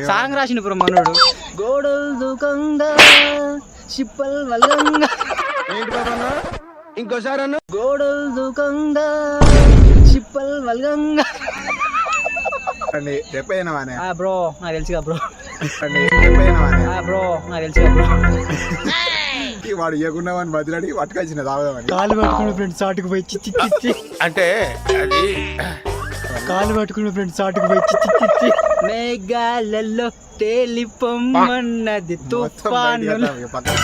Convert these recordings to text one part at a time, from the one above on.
Song రాసిన bro మనోడు. గోడలు దుకంగా చిప్పల్ వల్లంగా. ఏంటి బాబా ఇంకోసారి అన్న. గోడలు దుకంగా చిప్పల్ వల్లంగా. అండి చెప్పేనావానే బ్రో నాకు తెలుసుగా బ్రో. అండి చెప్పేనావానే బ్రో నాకు తెలుసుగా బ్రో. వాడు ఇవ్వకుండా వాడిని బదిలాడి పట్టుకొచ్చిన తాగుదామని. కాలు పట్టుకున్న ఫ్రెండ్స్ ఆటుకు పోయి చిచ్చి చిచ్చి. అంటే అది కాలు పట్టుకున్న ఫ్రెండ్స్ ఆటుకు పోయి చిచ్చి చిచ్చి. మేఘాలలో తేలిపొమ్మన్నది తుఫానుల.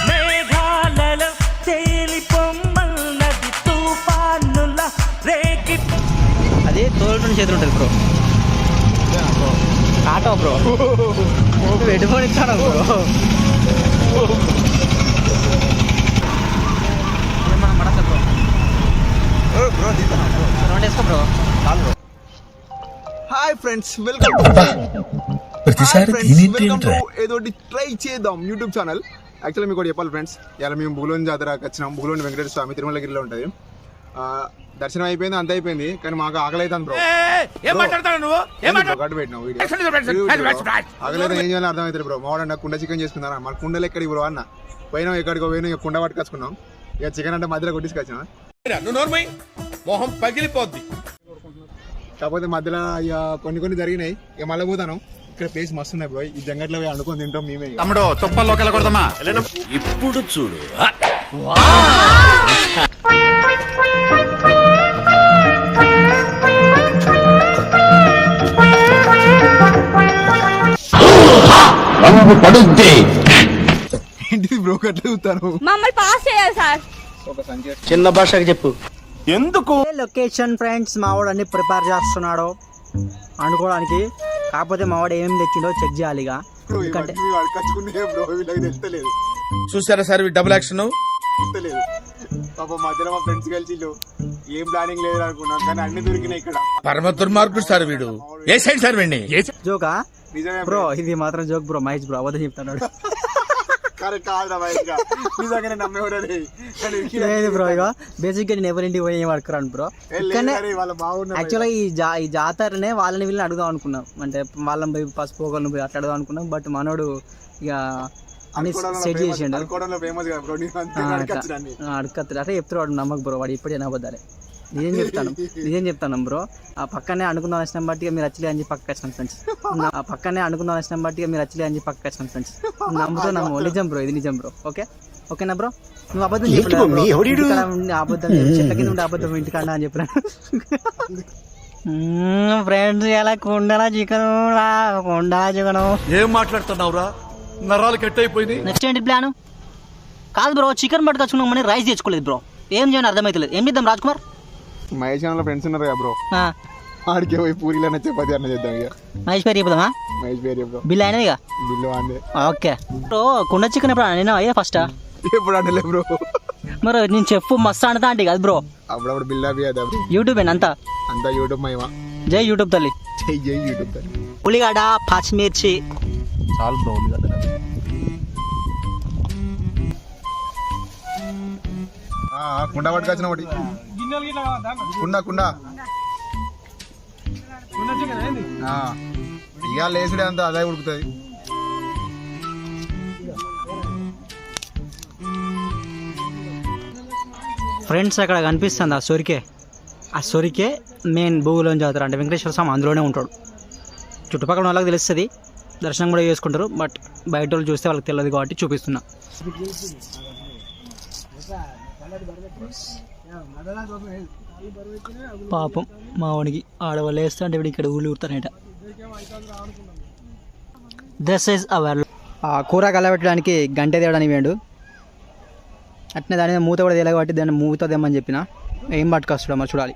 మేఘాలలో తేలిపొమ్మన్నది తుఫానుల రేగి. అది తోలుతున్న చేతులు ఉంటుంది బ్రో. ఆటో బ్రో పెట్టుకొని ఇస్తాను బ్రో. హాయ్ ఫ్రెండ్స్, వెల్కమ్ ఏదో ట్రై చేద్దాం యూట్యూబ్ ఛానల్. యాక్చువల్లీ మీకు చెప్పాలి ఫ్రెండ్స్, ఇలా మేము బుగులోని జాతరకు వచ్చినాం. బుగులోని వెంకటేశ్వర స్వామి తిరుమలగిరిలో ఉంటుంది. దర్శనం అయిపోయింది, అంత అయిపోయింది, కానీ మాకు ఆకలి అవుతుంది బ్రో. గడ్డు పెట్టినావు వీడియో. ఆకలి అయితే ఏం చేయాలని అర్థమవుతుంది బ్రో. మావాడన్న కుండ చికెన్ చేసుకున్నారా, మన కుండలు ఎక్కడికి బ్రో అన్న. పోయినాం ఎక్కడికో పోయినా, ఇక కుండ పట్టుకొచ్చుకున్నాం. ఇక చికెన్ అంటే మధ్యలో కొట్టించుకొచ్చిన మొహం పగిలిపోద్ది. కాకపోతే మధ్యలో ఇక కొన్ని జరిగినాయి. ఇక మళ్ళీ పోతాను. ఇక్కడ ప్లేస్ మస్తు ఉన్నాయి బ్రో. ఈ జంగట్లో అనుకొని తింటాం మేమే. తమ్ముడు తుప్పల్లోకి వెళ్ళకూడదమ్మా. ఇప్పుడు చూడు పడుద్ది. ఏంటిది బ్రో అట్లా చూస్తాను. మమ్మల్ని పాస్ చేయాలి సార్. చిన్న భాషకి చెప్పు ఎందుకు. లొకేషన్ ఫ్రెండ్స్, మావాడు అన్ని ప్రిపేర్ చేస్తున్నాడు అనుకోవడానికి. కాకపోతే మావాడు ఏమేమి తెచ్చిండో చెక్ చేయాలి. ఇక ఎందుకంటే చూసారా సార్ డబుల్ యాక్షన్. పాప మధ్యలో మా ఫ్రెండ్స్ కలిసి ఏం ప్లానింగ్ లేదు అనుకున్నాం, కానీ అన్ని దొరికినాయి ఇక్కడ. పరమ దుర్మార్గుడు సార్ వీడు. ఏ సైడ్ సార్ వెండి జోకా నిజమే బ్రో, ఇది మాత్రం జోక్ బ్రో. మహేష్ బ్రో అబద్ధం చెప్తాడు. లేదు బ్రో, ఇక బేసిక్ గా నేను ఎవరింటికి పోయి ఏం అడగరాను బ్రో. యాక్చువల్గా ఈ జాతరనే వాళ్ళని వీళ్ళని అడుగుదాం అనుకున్నాం. అంటే వాళ్ళని పోయి పసుపు పోగలను పోయి అట్లా అడుగుదాం అనుకున్నాం. బట్ మనోడు ఇక అని సెట్ చేసిండు. అడగత్తాడు అట్లా చెప్తాడు వాడు. నమ్మకు బ్రో, వాడు ఇప్పుడే నవ్వద్దాలే. నిజం చెప్తాను బ్రో. ఆ పక్కనే అనుకుందాం వచ్చిన బట్టి మీరు వచ్చలే అని పక్క వచ్చిన ఫ్రెండ్స్. ఆ పక్కనే అనుకుందాం వచ్చిన బట్టి మీరు వచ్చలే అని పక్క వచ్చిన ఫ్రెండ్స్. నమ్ముతో నమ్ము. నిజం బ్రో, ఇది నిజం బ్రో. ఓకేనా బ్రో. నువ్వు అబద్ధం చెప్పలేదు. అబద్ధం చెట్ల కింద ఉండే అబద్ధం ఇంటికాడ అని చెప్పిన ఫ్రెండ్స్. ఎలా కుండలా చికెన్ ఏం మాట్లాడుతున్నావురా, నరాలు కట్ అయిపోయింది. నెక్స్ట్ ఏంటి ప్లాన్? కాదు బ్రో, చికెన్ పట్టుకొచ్చుకున్నాం మనీ రైస్ తెచ్చుకోలేదు బ్రో. ఏం చేయాలని అర్థమవుతలేదు. ఏం చేద్దాం రాజ్ కుమార్? మహేష్ ఫ్రెండ్స్ ఉన్నారు కదా బ్రో, ఆడికి పోయి పూరీలన్న చపాతి అన్న చేద్దాం. ఇక మహేష్ పేరు చెప్దామా? మహేష్ పేరు చెప్దాం. బిల్ అయినా ఇక బిల్లు అందే. Okay bro. కుండ చికెన్ ఎప్పుడు నేను అయ్యా ఫస్ట్ ఎప్పుడు అంటే బ్రో. మరి నేను చెప్పు మస్తు అంటా అంటే కదా బ్రో. అప్పుడప్పుడు బిల్ అవి యూట్యూబ్ అంతా యూట్యూబ్ మహిమా. జై యూట్యూబ్ తల్లి. జై యూట్యూబ్ తల్లి. ఉల్లిగడ్డ, పచ్చిమిర్చి చాలు బ్రో. ఉల్లిగడ్డ కుండ పట్టుకొచ్చిన ఒకటి. కుండ ఇక లేసుడే అంతా అదే ఉడుకుతుంది. ఫ్రెండ్స్ అక్కడ కనిపిస్తుంది ఆ సొరికే మెయిన్ భూగులోని జాతర అంటే వెంకటేశ్వర స్వామి అందులోనే ఉంటాడు. చుట్టుపక్కల వాళ్ళకి తెలుస్తుంది, దర్శనం కూడా చేసుకుంటారు. బట్ బయట వాళ్ళు చూస్తే వాళ్ళకి తెలియదు కాబట్టి చూపిస్తున్నా. పాపం మావానికి ఆడవాళ్ళు వేస్తా అంటే ఇక్కడ ఊళ్ళు ఊరుతారట. This is our. ఆ కూర కలబెట్టడానికి గంటె తేవడానికి వేయండు. అట్నే దాని మీద మూత కూడా తేలే కాబట్టి దాన్ని మూత తెమ్మని చెప్పిన. ఏం పట్టుకొస్తాడో మరి చూడాలి.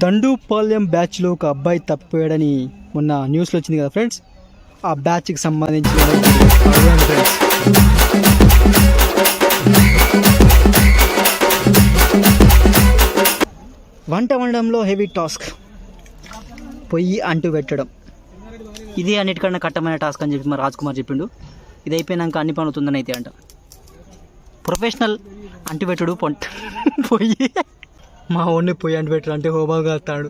దండుపాలెం బ్యాచ్లో ఒక అబ్బాయి తప్పిపోయాడని మొన్న న్యూస్లో వచ్చింది కదా ఫ్రెండ్స్. ఆ బ్యాచ్కి సంబంధించిన వంట వండడంలో హెవీ టాస్క్, పొయ్యి అంటు పెట్టడం. ఇది అన్నిటికన్నా కట్టమైన టాస్క్ అని చెప్పి మరి రాజ్ కుమార్ చెప్పిండు. ఇది అయిపోయినాక అన్ని పనులు అవుతుందని అయితే అంట. ప్రొఫెషనల్ అంటిపెట్టుడు పొయ్యి మా ఓన్ని పొయ్యి అంటిపెట్టుడు అంటే హోమంగా వస్తాడు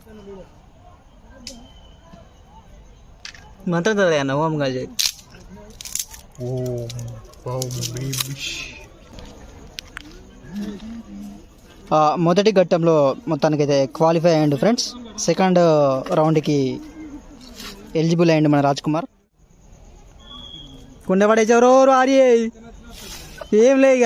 మంత్రం చదివా అన్న హోమంగా చేయి. మొదటి ఘట్టంలో మొత్తానికైతే క్వాలిఫై అయ్యండు ఫ్రెండ్స్. సెకండ్ రౌండ్కి ఎలిజిబుల్ అయ్యండు మన రాజ్ కుమార్. కుండ పడేసేవరో ఆడి ఏం లే ఇక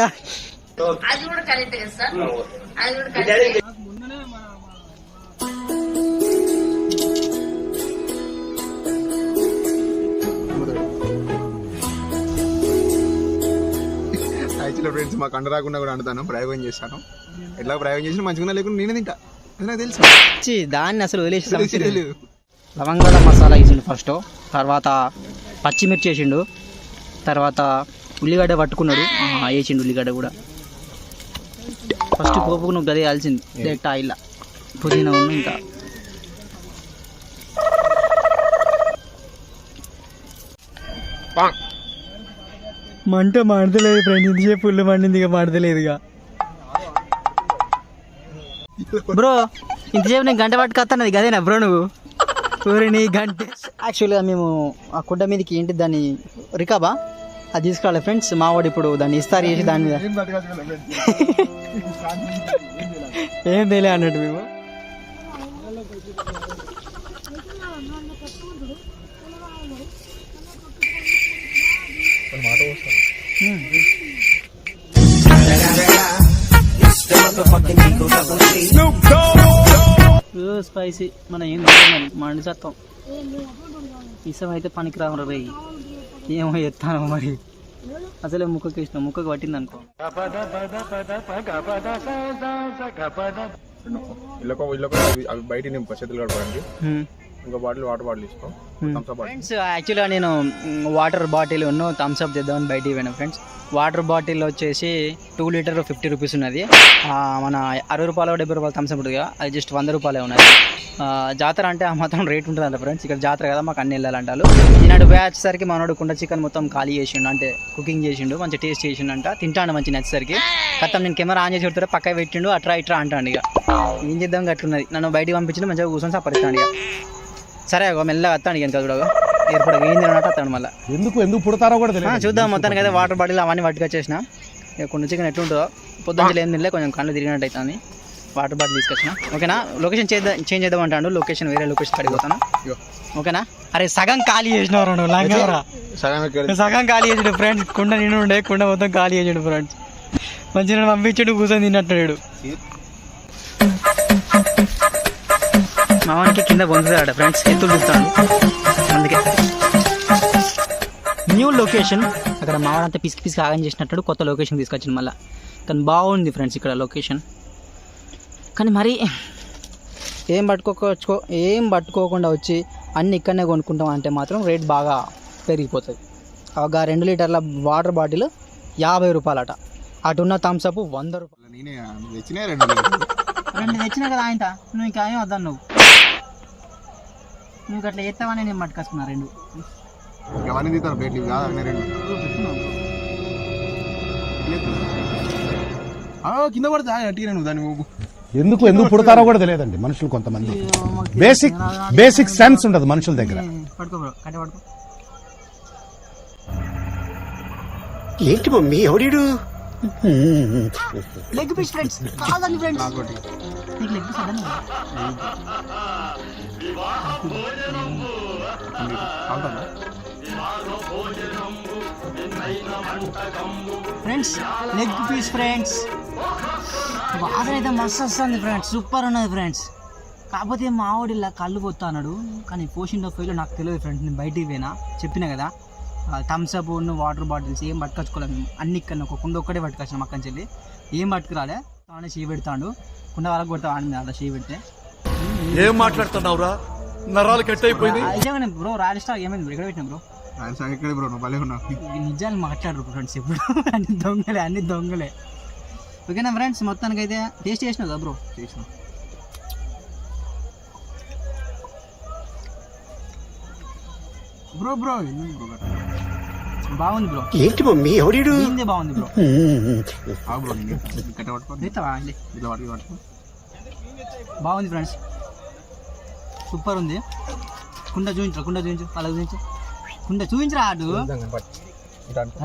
యాక్చువల్లీ ఫ్రెండ్స్ మాకు అండ రాకుండా కూడా అంటాను, ప్రయోగం చేస్తాను. ఎట్లా ప్రయోగం చేసినా మంచిగా లేకుండా నేనే తింటా, అది నాకు తెలుసు. దాన్ని అసలు వదిలేసి తెలియదు. లవంగాల మసాలా వేసిండు ఫస్ట్, తర్వాత పచ్చిమిర్చి వేసిండు, తర్వాత ఉల్లిగడ్డ పట్టుకున్నాడు వేసిండు ఉల్లిగడ్డ కూడా. ఫస్ట్ పోపుకు నువ్వు గది వేయాల్సింది డైరెక్ట్ ఆయిల్ పుదీనా ఉన్న ఇంకా మంట మండలేదు ఫ్రెండ్. ఇంతసేపు పుల్లు మండింది ఇక మండలేదు ఇక. బ్రో ఇంతసేపు నేను గంట పట్టుకొస్తానది గదేనా బ్రో నువ్వు నీ గంట. యాక్చువల్గా మేము ఆ కుండ మీదకి ఏంటి దాన్ని రికాబా అది తీసుకురాలి ఫ్రెండ్స్. మావాడు ఇప్పుడు దాన్ని ఇస్తారు చేసి దాని మీద ఏం తెలియ అన్నట్టు మేము. స్పైసీ మనం ఏం తిన్నాం మండి చత్తం ఇసం అయితే పనికి రావు రే. ఏమో ఎత్తాను మరి అసలే ముక్కకి ఇష్టం, ముక్కకి పట్టింది అనుకో. అవి బయట నింపు చేతులు కడపడానికి. ఇంకో బాటిల్ వాటర్ బాటిల్ తీసుకో. ఫ్రెండ్స్ యాక్చువల్గా నేను వాటర్ బాటిల్ ఉన్న థమ్స్అప్ చేద్దామని బయటికి పోయినా ఫ్రెండ్స్. వాటర్ బాటిల్ వచ్చేసి 2 లీటర్ 50 రూపీస్ ఉన్నది. మన 60 రూపాయలు 70 రూపాయలు థమ్స్అప్ ఉంటుంది కదా, అది జస్ట్ 100 రూపాయలే ఉన్నది. జాతర అంటే ఆ మాత్రం రేట్ ఉంటుంది అంట ఫ్రెండ్స్. ఇక్కడ జాతర కదా మాకు అన్ని వెళ్ళాలంటారు. ఈనాడు వచ్చేసరికి మనోడు కుండ చికెన్ మొత్తం ఖాళీ చేసిండు, అంటే కుకింగ్ చేసిండు, మంచి టేస్ట్ చేసిండు అంట. తింటాను మంచి నచ్చేసరికి కథం నేను కెమెరా ఆన్ చేసి పెడతారు పక్క పెట్టిండు అట్రా ఇట్రా అంటాడు. ఇక ఏం చేద్దాం అట్లున్నది. నన్ను బయటికి పంపించిండు, మంచిగా కూర్చొని సపరిస్తాను. ఇక సరే మెల్లగా వస్తాను ఇక కూడా ఏర్పడ ఏం తినట్టు వస్తాడు మళ్ళీ. ఎందుకు పుడతారో కూడా చూద్దాం. మొత్తానికి అయితే వాటర్ బాటిల్ అవన్నీ పట్టుకొచ్చేసిన. ఇక కొన్ని చికెన్ ఎట్లుంటుందో పొద్దున్న ఏం తినలే, కొంచెం కళ్ళు తిరిగినట్టు అవుతుంది. వాటర్ బాటిల్ తీసుకొచ్చిన. ఓకేనా, లొకేషన్ చేంజ్ చేద్దాం అంటాడు. లొకేషన్ వేరే లొకేషన్ పడిపోతాను. ఓకేనా. అరే సగం ఖాళీ చేసినవరా నువ్వు లంగవరా, సగం ఖాళీ చేసాడు ఫ్రెండ్స్. కుండ నిండు ఉండే, కుండ మొత్తం ఖాళీ చేసాడు ఫ్రెండ్స్. మంచిగా పంపించాడు, కూర్చొని తిన్నట్టున్నాడు. మావానికి కింద పొందుతాడు ఫ్రెండ్స్, ఎత్తులు చూస్తాడు. అందుకే న్యూ లొకేషన్. అక్కడ మావాడంతా పిసికి ఆగం చేసినట్టు కొత్త లొకేషన్ తీసుకొచ్చింది మళ్ళీ. కానీ బాగుంది ఫ్రెండ్స్ ఇక్కడ లొకేషన్. కానీ మరి ఏం పట్టుకోకుండా వచ్చి అన్నీ ఇక్కడనే కొనుక్కుంటాం అంటే మాత్రం రేట్ బాగా పెరిగిపోతుంది. ఒక 2 లీటర్ల వాటర్ బాటిల్ 50 రూపాయలట. అటున్న థమ్స్అప్ 100 రూపాయలు. రెండు తెచ్చినా కదా ఆయన, నువ్వు ఇంకా ఏం వద్దాను నువ్వు అట్లా ఎత్తావని నేను పట్టుకొస్తున్నా 2. కింద పడతా దాన్ని ఎందుకు పుడతారో కూడా తెలియదండి మనుషులు. కొంతమంది బేసిక్ సెన్స్ ఉండదు మనుషుల దగ్గర. పడుకో బ్రో, కట్ట పడుకో. ఏంటి మమ్మీ ఎవడీడు? లెగ్ పీస్ ఫ్రెండ్స్, కాదండి ఫ్రెండ్స్. నీకు లెగ్ పీస్ అదని ఫ్రెండ్స్, లెగ్ పీస్ ఫ్రెండ్స్. వాసన అయితే మస్తు వస్తుంది ఫ్రెండ్స్, సూపర్ ఉన్నది ఫ్రెండ్స్. కాకపోతే మా వాడు ఇలా కళ్ళు పోతా అన్నాడు, కానీ పోషిండో ఫెయిల్ నాకు తెలియదు ఫ్రెండ్స్. నేను బయటికి పోయినా, చెప్పినా కదా థమ్స్అప్ వాటర్ బాటిల్స్ ఏం పట్టుకొచ్చుకోలేదు మేము. అన్ని ఇక్కడ ఒక కుండ ఒక్కడే పట్టుకొచ్చినాం అక్కడి నుంచి. ఏం పట్టుకురాలే, తానే చేయి పెడతాడు. కుండ వాళ్ళకి కొడతా ఆడింది అలా చేయి పెడితే. ఏం మాట్లాడుతున్నావురా, నరాలు కట్ అయిపోయింది. నిజంగానే బ్రో, రాయల్ స్టార్ ఏమైంది ఎక్కడ పెట్టినా బ్రో? నిజాలు మాట్లాడరు ఫ్రెండ్స్ ఇప్పుడు. అన్ని దొంగలే. ఓకేనా ఫ్రెండ్స్, మొత్తానికి అయితే టేస్ట్ చేసినావు కదా బ్రో? చేసిన బ్రో. బాగుంది బ్రో. ఏంటి మమ్మీ ఎవడీడు దీనిదే బాగుంది బ్రో. బ్రో కట్ట పట్టుకోండి తీస్తావా అండి? ఇట్లా పట్టుకో బాగుంది ఫ్రెండ్స్, సూపర్ ఉంది. కుండ చూపించు అలా చూపించు, కుండ చూపించరా ఆడు.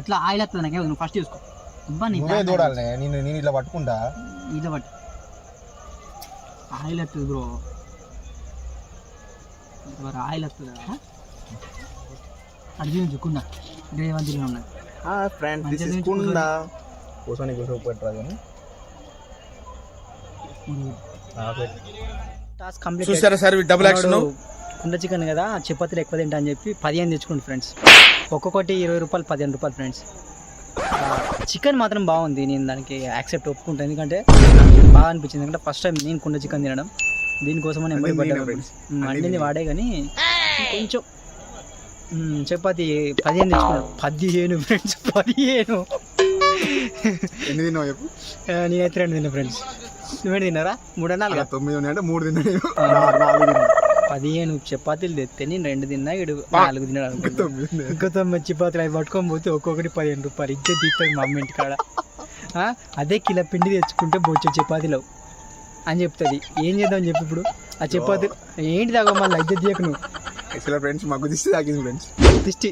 అట్లా ఆయిల్ వస్తుంది నాకే, నువ్వు ఫస్ట్ చూసుకో. అబ్బా నీ నువ్వే చూడాలి, నేను ఇట్లా పట్టుకుంటా. ఇట్లా పట్టు, ఆయిల్ వస్తుంది బ్రో. ఆయిల్ వస్తుందా? అది చూపించు కుండ రేవంతిలో ఉన్నది. ఫ్రెండ్స్ దిస్ ఇస్ కుండ. కూర్చొని పెట్టరాదు కానీ టాస్క్ కంప్లీట్. చూసారా సార్ డబుల్ యాక్షన్. కుండ చికెన్ కదా, చపాతీలు ఎక్కువ తింటా అని చెప్పి 15 తెచ్చుకోండి ఫ్రెండ్స్. ఒక్కొక్కటి 20 రూపాయలు, 15 రూపాయలు ఫ్రెండ్స్. చికెన్ మాత్రం బాగుంది, నేను దానికి యాక్సెప్ట్ ఒప్పుకుంటాను. ఎందుకంటే బాగా అనిపించింది, ఎందుకంటే ఫస్ట్ టైం నేను కుండ చికెన్ తినడం. దీనికోసం నేను అన్నింది వాడే కానీ కొంచెం చపాతి 15 తెచ్చుకున్నాను. 15 ఫ్రెండ్స్, 15. ఎన్ని తిన్నావు చెప్పు. నేనైతే 2 తిన్నా ఫ్రెండ్స్. నువ్వేంటి తిన్నారా? 3 4 9 ఉన్నాయంటే 3 తిన్నా. 15 చపాతీలు తెస్తే నేను 2 తిన్నా, 4 తిన్నాడు. ఇంకా 9 చపాతీలు అవి పట్టుకొని పోతే ఒక్కొక్కటి 15 రూపాయలు. ఇచ్చే తీస్తుంది మా అమ్మ ఇంటికాడ. అదే కిలో పిండి తెచ్చుకుంటే బొచ్చు చపాతీలు అని చెప్తుంది. ఏం చేద్దామని చెప్పి ఇప్పుడు ఆ చపాతీ ఏంటి తాగో మళ్ళీ ఇద్దరు తీయకు నువ్వు. ఫ్రెండ్స్ మాకు దిష్టి తాకింది ఫ్రెండ్స్. దిష్టి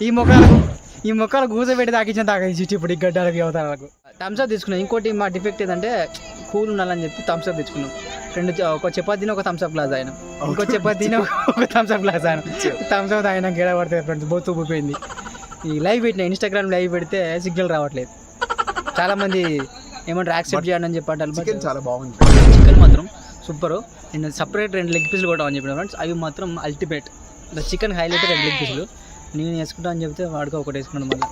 ఈ మొక్కలు కూర్చోబెట్టి తాకించిన తాకించి ఇప్పుడు ఈ గడ్డలకి అవతారాలకు. థమ్స్అప్ తీసుకున్నాం. ఇంకోటి మా డిఫెక్ట్ ఏంటంటే కూల్ ఉండాలని చెప్పి థమ్స్అప్ తెచ్చుకున్నాం. ఒక చపాతీని ఒక థమ్స్అప్ గ్లాస్ ఆయన, ఇంకో చపాతీని ఒక థమ్స్అప్ గ్లాస్ ఆయన. థమ్స్అప్ ఆయన గేడ పడుతుంది ఫ్రెండ్స్, బొత్తు ఊపిపోయింది. ఈ లైవ్ పెట్టిన ఇన్స్టాగ్రామ్ లైవ్ పెడితే సిగ్నల్ రావట్లేదు. చాలా మంది ఏమంటారు యాక్సెప్ట్ చేయండి అని చెప్పి అంటారు. చికెన్ చాలా బాగుంది, చికెన్ మాత్రం సూపర్. నేను సపరేట్ 2 లెగ్ పీసులు కొట్టామని చెప్పిన ఫ్రెండ్స్, అవి మాత్రం అల్టిమేట్. చికెన్ హైలైట్ 2 లెగ్ పీసులు. నేను వేసుకుంటా అని చెప్తే వాడికి ఒకటి వేసుకున్నాను. మళ్ళీ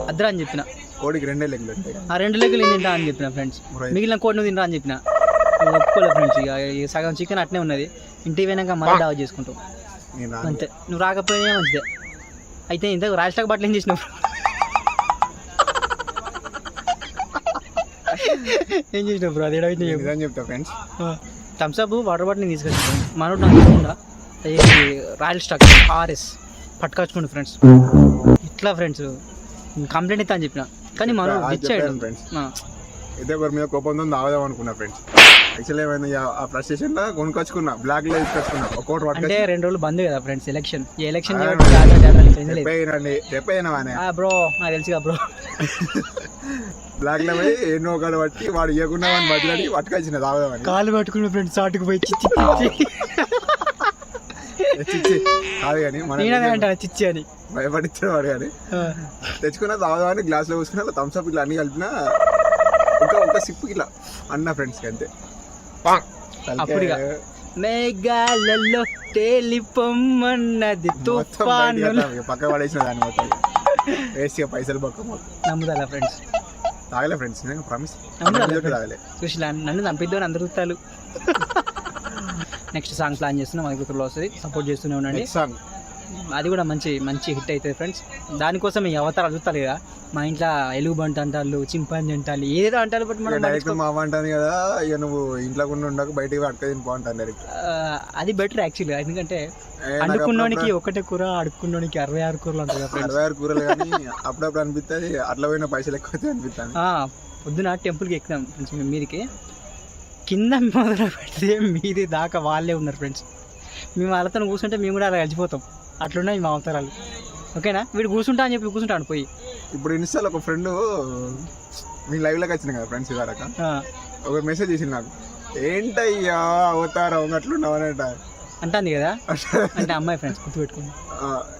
అద్దరా అని చెప్పిన, కోడికి 2 లెగ్లు ఉంటాయి. ఆ 2 లెగ్లు నేను తింటా అని చెప్పిన ఫ్రెండ్స్. మిగిలిన కోడి నువ్వు తింటా అని చెప్పిన, ఒప్పుకోలేదు ఫ్రెండ్స్. ఇక సగం చికెన్ అట్నే ఉన్నది. ఇంటికి పోయినాక మళ్ళీ డావ్ చేసుకుంటాం అంతే. నువ్వు రాకపోయినా మంచిదే. అయితే ఇంత రాష్ట్రాల బట్టలు ఏం చేసినావు? ఏం చేసినావు బ్రో? అది చెప్తా ఫ్రెండ్స్. థమ్స్అప్ వాటర్ బాటిల్ తీసుకొచ్చాను. మనోడు నాకు కాకుండా రాయల్ స్టాక్ RS పట్టుకొచ్చుకోండి ఫ్రెండ్స్. ఇట్లా ఫ్రెండ్స్ కంప్లైంట్ ఇస్తా అని చెప్పిన, కానీ మనం ఇచ్చాడు ఫ్రెండ్స్. అయితే ఒకరి మీద కోపంతో తాగుదాం అనుకున్నా ఫ్రెండ్స్. యాక్చువల్లీ ఏమైంది, ఆ ఫ్రస్ట్రేషన్ లో కొనుకొచ్చుకున్నా, బ్లాక్ లో తీసుకొచ్చుకున్నా. ఒక్కోటి అంటే 2 రోజులు బంద్ కదా ఫ్రెండ్స్, ఎలక్షన్. ఈ ఎలక్షన్ బ్రో నాకు తెలుసుగా బ్రో. బ్లాక్ లో పోయి ఎన్నో ఒకటి పట్టి వాడు ఇవ్వకుండా వాడిని బదిలాడి పట్టుకొచ్చిన తాగుదామని. కాలు పట్టుకున్న ఫ్రెండ్స్ చాటుకు పోయి చిచ్చి కాదు కానీ అంటాను చిచ్చి అని భయపడిచ్చాడు వాడు. కానీ తెచ్చుకున్నా తాగుదామని గ్లాస్ లో పోసుకున్నా, థమ్స్అప్ ఇట్లా అన్ని కలిపినా ఒక సిప్ ఇట్లా అన్న ఫ్రెండ్స్ కి అంతే. అప్పుడుగా మేఘాలలో తేలిపొమ్మన్నది తుఫాను పక్క పడేసిన దాన్ని మొత్తం వేసి పైసలు పక్క నమ్ముదా ఫ్రెండ్స్. తాగలే ఫ్రెండ్స్, ప్రామిస్ తాగలే. చూసి నన్ను చంపిద్దామని అందరూ చూస్తారు. నెక్స్ట్ సాంగ్ ప్లాన్ చేస్తున్నా, మన గ్రూప్లో వస్తుంది, సపోర్ట్ చేస్తూనే ఉండండి. సాంగ్ అది కూడా మంచి హిట్ అవుతుంది ఫ్రెండ్స్. దానికోసం ఈ అవతారాలు చూస్తారు కదా. మా ఇంట్లో ఎలుగుబంటి అంటారు, చింపాంజీ అంటారు, ఏదో అంటారు. బట్ మనం డైరెక్ట్ మా అంటాను కదా, ఇక నువ్వు ఇంట్లో ఉండకు బయటకి అడక తిని బాగుంటాను డైరెక్ట్. అది బెటర్ యాక్చువల్గా. ఎందుకంటే అనుకున్నోనికి ఒకటే కూర, అడుక్కున్నోనికి 66 కూరలు ఉంటాయి. 66 కూరలు కానీ అప్పుడప్పుడు అనిపిస్తుంది అట్లా పోయిన పైసలు ఎక్కువ అనిపిస్తాను. పొద్దున టెంపుల్కి ఎక్కుతాం ఫ్రెండ్స్, మీదికి కింద మొదలు పెడితే మీది దాకా వాళ్ళే ఉన్నారు ఫ్రెండ్స్. మేము వాళ్ళతో కూర్చుంటే మేము కూడా అలా కలిసిపోతాం. అట్లున్నాయి మా అవతారాలు. ఓకేనా? వీడు కూర్చుంటా అని చెప్పి కూర్చుంటాను పోయి. ఇప్పుడు ఇన్స్టాల్ ఒక ఫ్రెండ్ మీ లైవ్ లోకి వచ్చిన కదా ఫ్రెండ్స్, ఇదాక ఒక మెసేజ్ చేసింది నాకు, ఏంటయ్యా అవతారం అట్లున్నావు అని అంటుంది కదా. అంటే అమ్మాయి ఫ్రెండ్స్ గుర్తుపెట్టుకుని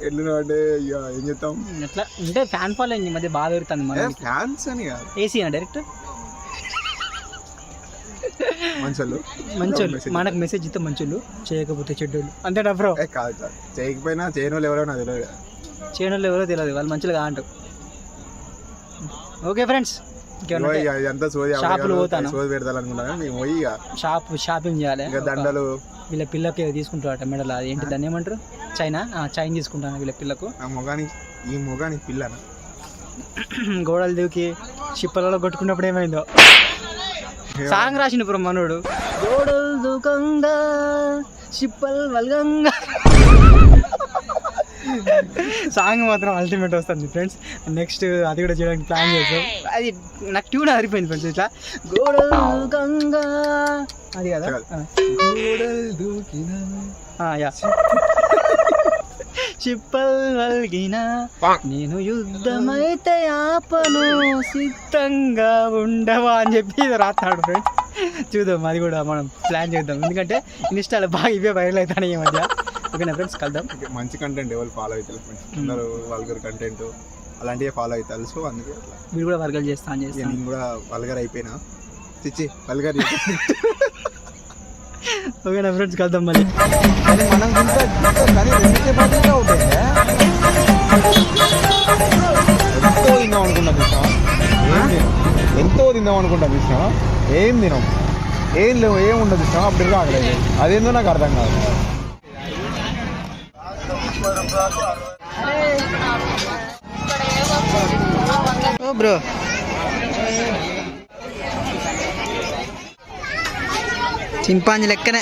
ఎట్లున్నావు అంటే ఇక ఏం చెప్తాం, అట్లా అంటే ఫ్యాన్ ఫాలోయింగ్ ఈ మధ్య బాగా పెరుగుతుంది. మన ఫ్యాన్స్ అని కాదు, ఏసీ అన్న డైరెక్ట్ మంచోళ్ళు. మనకు మెసేజ్ ఇస్తే మంచోళ్ళు, చేయకపోతే చెడ్డోళ్ళు అంతేనా బ్రో? కాదు కాదు, చేయకపోయినా చేయని వాళ్ళు ఎవరో నాకు తెలియదు. చేయని వాళ్ళు ఎవరో తెలియదు, వాళ్ళు మంచిగా అంటారు. ఓకే ఫ్రెండ్స్, షాపులు పోతాను, షాపింగ్ చేయాలి. దండలు వీళ్ళ పిల్లకి తీసుకుంటారట మెడల్. అది ఏంటి దాన్ని ఏమంటారు? చైన్ తీసుకుంటాను వీళ్ళ పిల్లకు. ఈ మొగాని పిల్ల గోడలు దూకి షిప్పలలో కొట్టుకున్నప్పుడు ఏమైందో సాంగ్ రాసిన బ్రో మనోడు. గోడలు దూకంగా షిప్పల్ వల్గంగా సాంగ్ మాత్రం అల్టిమేట్ వస్తుంది ఫ్రెండ్స్. నెక్స్ట్ అది కూడా చేయడానికి ప్లాన్ చేస్తాం. అది నాకు ట్యూన్ అదిరిపోయింది ఫ్రెండ్స్. ఇట్లా గోడలు గంగా అది కదా, యా చిప్పల్ వల్గిన నేను యుద్ధమైతే ఆపను సిద్ధంగా ఉండవా అని చెప్పి ఇది రాస్తాడు ఫ్రెండ్స్. చూద్దాం, అది కూడా మనం ప్లాన్ చేద్దాం. ఎందుకంటే ఇన్స్టాలో బాగా ఇవే వైరల్ అవుతాయి ఈ మధ్య. ఓకేనా ఫ్రెండ్స్, కలుద్దాం. మంచి కంటెంట్ ఎవరు ఫాలో అవుతారు ఫ్రెండ్స్, అందరూ వల్గర్ కంటెంట్ అలాంటివి ఫాలో అవుతారు. సో అందుకే అట్లా మీరు కూడా వర్గల్ చేస్తాను చేస్తాను. నేను కూడా వల్గర్ అయిపోయినా చిచ్చి వల్గర్. ఓకేనా ఫ్రెండ్స్, కలుద్దాం మళ్ళీ. మనం ఎంతో తిందాం అనుకుంటాం చూసినా, ఏం తినాం, ఏం లేవు, ఏం ఉండదు చూసినా. అప్పుడు రాగలేదు, అదేందో నాకు అర్థం కాదు. బ్రో చింపాంజీ లెక్కనే